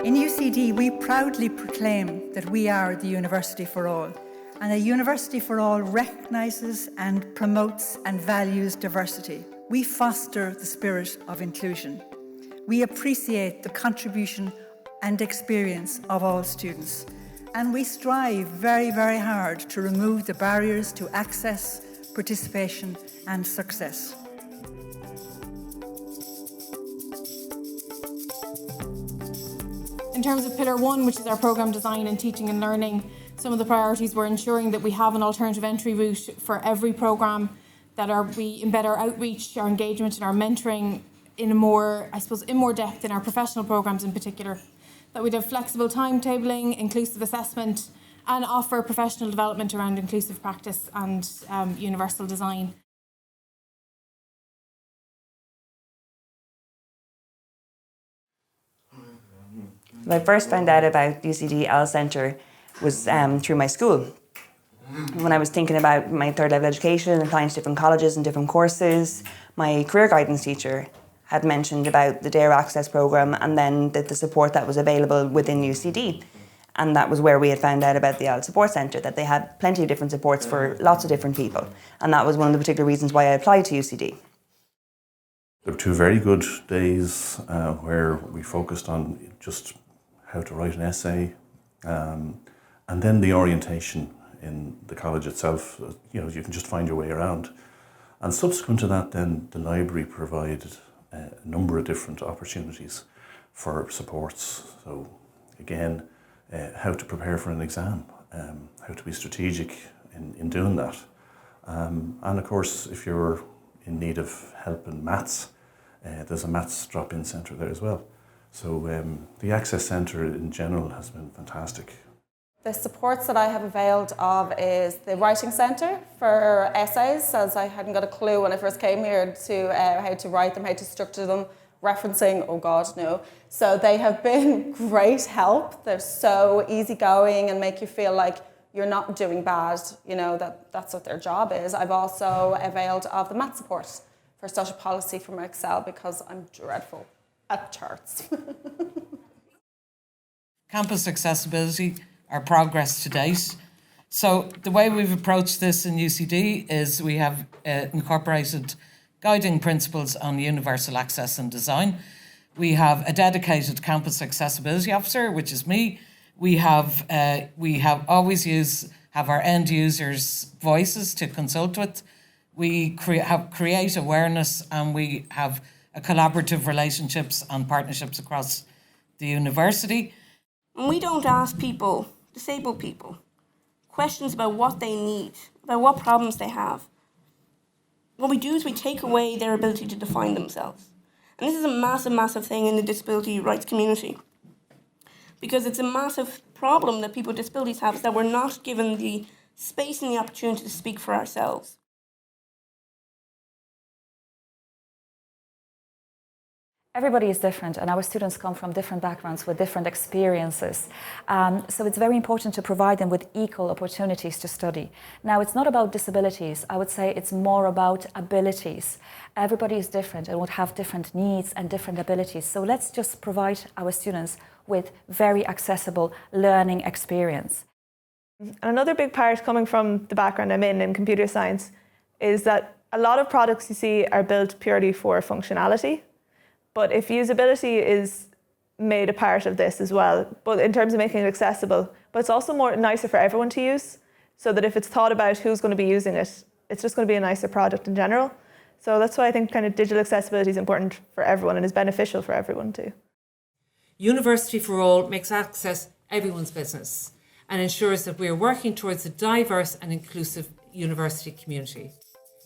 In UCD, we proudly proclaim that we are the university for all, and a university for all recognises and promotes and values diversity. We foster the spirit of inclusion. We appreciate the contribution and experience of all students, and we strive very, very hard to remove the barriers to access, participation and success. In terms of Pillar 1, which is our programme design and teaching and learning, some of the priorities were ensuring that we have an alternative entry route for every programme, that we embed our outreach, our engagement and our mentoring in more depth in our professional programmes in particular, that we'd have flexible timetabling, inclusive assessment and offer professional development around inclusive practice and universal design. I first found out about UCD ALL Centre was through my school. When I was thinking about my third level education and applying to different colleges and different courses, my career guidance teacher had mentioned about the DARE Access programme and then the support that was available within UCD. And that was where we had found out about the ALL Support Centre, that they had plenty of different supports for lots of different people. And that was one of the particular reasons why I applied to UCD. There were 2 very good days where we focused on just how to write an essay, and then the orientation in the college itself. You know, you can just find your way around. And subsequent to that, then the library provided a number of different opportunities for supports. So again, how to prepare for an exam, how to be strategic in doing that. And of course, if you're in need of help in maths, there's a maths drop-in centre there as well. So the Access Centre in general has been fantastic. The supports that I have availed of is the Writing Centre for essays, as I hadn't got a clue when I first came here to how to write them, how to structure them, referencing, oh God, no. So they have been great help. They're so easygoing and make you feel like you're not doing bad, you know, that's what their job is. I've also availed of the math support for social policy from Excel because I'm dreadful at charts. Campus accessibility, our progress to date. So the way we've approached this in UCD is we have incorporated guiding principles on universal access and design. We have a dedicated campus accessibility officer, which is me. We have our end users' voices to consult with. We create awareness, and we have a collaborative relationships and partnerships across the university. We don't ask people, disabled people, questions about what they need, about what problems they have. What we do is we take away their ability to define themselves. And this is a massive, massive thing in the disability rights community. Because it's a massive problem that people with disabilities have, is that we're not given the space and the opportunity to speak for ourselves. Everybody is different, and our students come from different backgrounds with different experiences. So it's very important to provide them with equal opportunities to study. Now, it's not about disabilities. I would say it's more about abilities. Everybody is different and would have different needs and different abilities. So let's just provide our students with very accessible learning experience. And another big part coming from the background I'm in computer science is that a lot of products you see are built purely for functionality. But if usability is made a part of this as well, but in terms of making it accessible, but it's also nicer for everyone to use, so that if it's thought about who's going to be using it, it's just going to be a nicer product in general. So that's why I think kind of digital accessibility is important for everyone and is beneficial for everyone too. University for All makes access everyone's business and ensures that we are working towards a diverse and inclusive university community.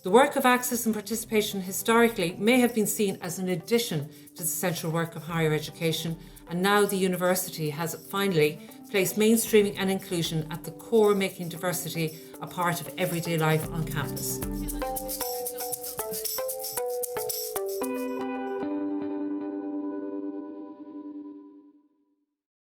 The work of access and participation historically may have been seen as an addition to the central work of higher education, and now the university has finally placed mainstreaming and inclusion at the core, making diversity a part of everyday life on campus.